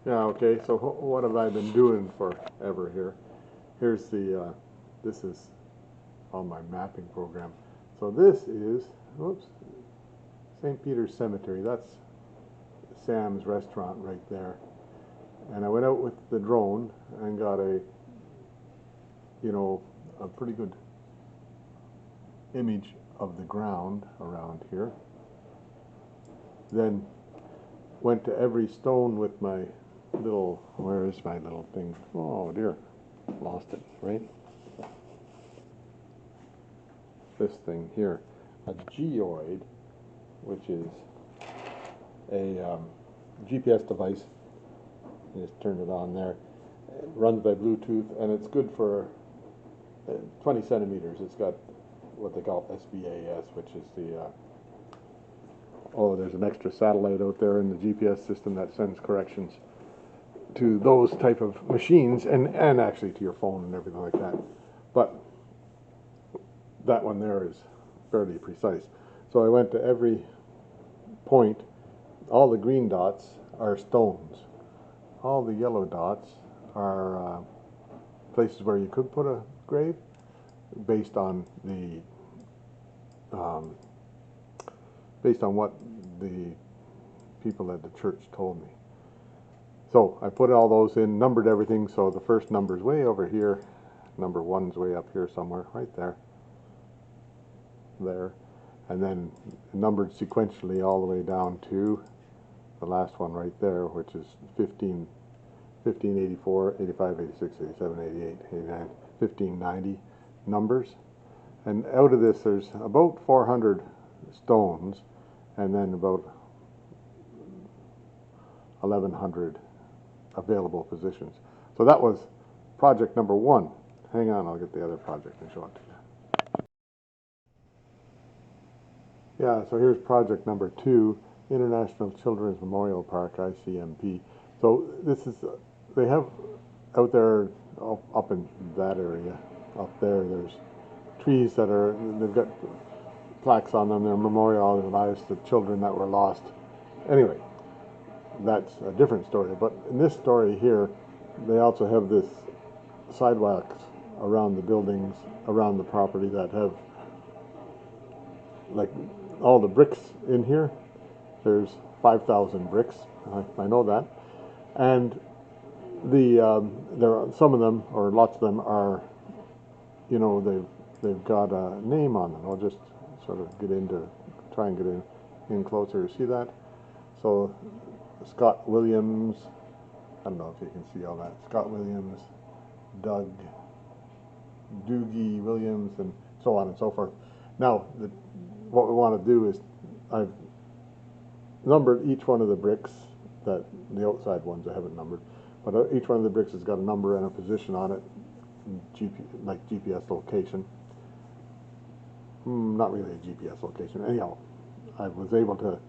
Yeah, okay, so what have I been doing forever here? Here's this is on my mapping program. So this is, whoops, St. Peter's Cemetery. That's Sam's restaurant right there. And I went out with the drone and got a pretty good image of the ground around here. Then went to every stone with my little, where is my little thing? Oh dear, lost it, right? This thing here, a geoid, which is a GPS device. You just turn it on there. It runs by Bluetooth, and it's good for 20 centimeters. It's got what they call SBAS, which is there's an extra satellite out there in the GPS system that sends corrections to those type of machines, and actually to your phone and everything like that. But that one there is fairly precise. So I went to every point. All the green dots are stones. All the yellow dots are places where you could put a grave, based on what the people at the church told me. So I put all those in, numbered everything. So the first number's way over here. Number 1's way up here somewhere, right there. There. And then numbered sequentially all the way down to the last one right there, which is 15, 84, 85, 86, 87, 88, 89, 1590 numbers. And out of this, there's about 400 stones, and then about 1,100 available positions. So that was project number 1. Hang on, I'll get the other project and show it to you. Yeah, so here's project number 2, International Children's Memorial Park, ICMP. So this is, they have out there, up in that area, up there, there's trees that they've got plaques on them, they're memorialized to children that were lost. Anyway, that's a different story. But in this story here, they also have this sidewalks around the buildings, around the property, that have, like, all the bricks in here. There's 5,000 bricks, I know that. And there are some of them, or lots of them, are, they've got a name on them. I'll just sort of try and get in closer. See that? So Scott Williams, I don't know if you can see all that. Scott Williams, Doug, Doogie Williams, and so on and so forth. Now, what we want to do is, I've numbered each one of the bricks, that the outside ones I haven't numbered, but each one of the bricks has got a number and a position on it, like GPS location. Not really a GPS location. Anyhow, I was able to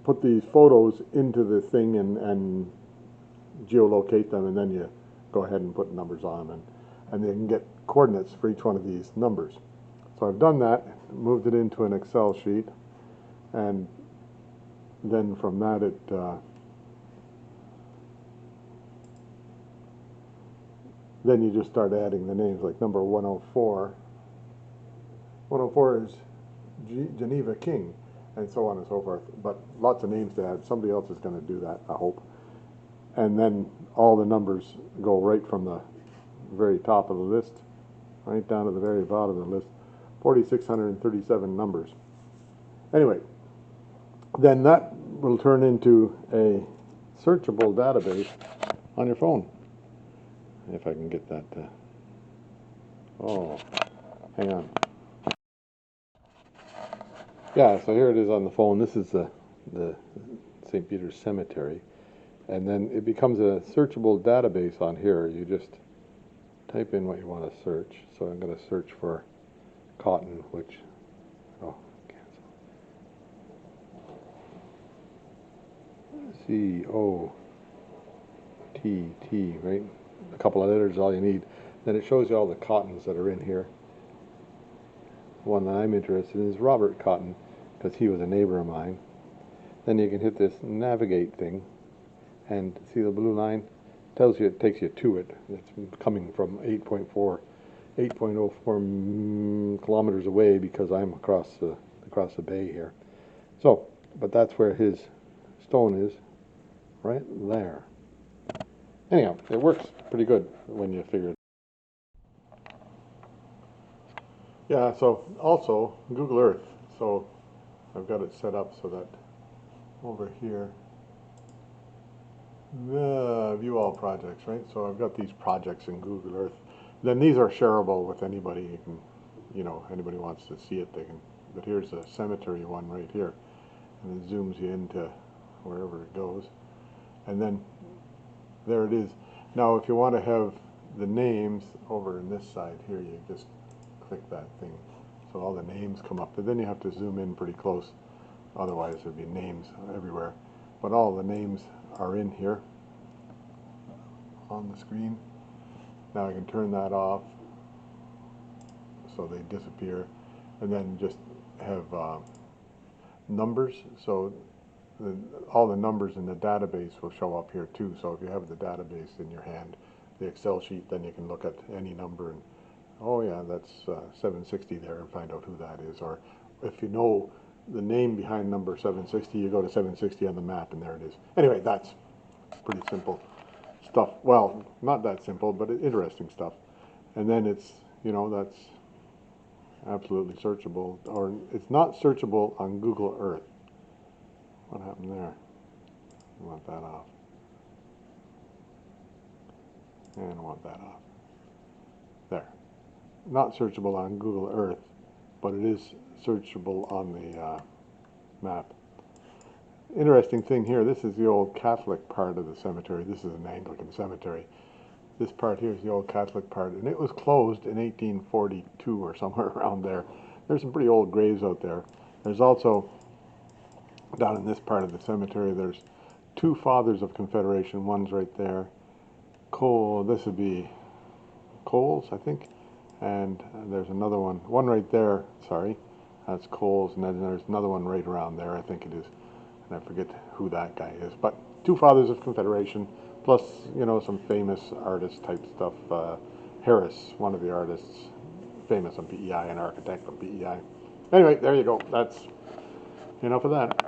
put these photos into the thing and geolocate them, and then you go ahead and put numbers on them, and you can get coordinates for each one of these numbers. So I've done that, moved it into an Excel sheet, and then from that then you just start adding the names, like number 104. 104 is Geneva King, and so on and so forth. But lots of names to add. Somebody else is going to do that, I hope. And then all the numbers go right from the very top of the list, right down to the very bottom of the list. 4,637 numbers. Anyway, then that will turn into a searchable database on your phone. If I can get that hang on. Yeah, so here it is on the phone. This is the St. Peter's Cemetery. And then it becomes a searchable database on here. You just type in what you want to search. So I'm going to search for cotton, which, cancel. C-O-T-T, right? A couple of letters is all you need. Then it shows you all the cottons that are in here. One that I'm interested in is Robert Cotton, because he was a neighbor of mine. Then you can hit this navigate thing, and see the blue line? Tells you, it takes you to it. It's coming from 8.04 kilometers away because I'm across the bay here. So, but that's where his stone is, right there. Anyhow, it works pretty good when you figure it. Yeah, so also Google Earth. So I've got it set up so that over here, the view all projects, right? So I've got these projects in Google Earth. Then these are shareable with anybody. You can, anybody wants to see it, they can. But here's a cemetery one right here, and it zooms you into wherever it goes. And then there it is. Now, if you want to have the names over in this side here, you just click that thing. So all the names come up, but then you have to zoom in pretty close. Otherwise, there'd be names everywhere. But all the names are in here on the screen. Now I can turn that off so they disappear, and then just have numbers. So all the numbers in the database will show up here too. So if you have the database in your hand, the Excel sheet, then you can look at any number and, oh yeah, that's 760 there, and find out who that is. Or if you know the name behind number 760, you go to 760 on the map, and there it is. Anyway, that's pretty simple stuff. Well, not that simple, but interesting stuff. And then it's, that's absolutely searchable, or it's not searchable on Google Earth. What happened there? I want that off. And I want that off. There. Not searchable on Google Earth, but it is searchable on the map. Interesting thing here, this is the old Catholic part of the cemetery. This is an Anglican cemetery. This part here is the old Catholic part, and it was closed in 1842 or somewhere around there. There's some pretty old graves out there. There's also, down in this part of the cemetery, there's two Fathers of Confederation. One's right there. This would be Coles, I think. And there's another one right there, sorry. That's Coles, and then there's another one right around there, I think it is. And I forget who that guy is. But two Fathers of Confederation, plus, some famous artist type stuff. Harris, one of the artists, famous on PEI, an architect on PEI. Anyway, there you go. That's enough of that.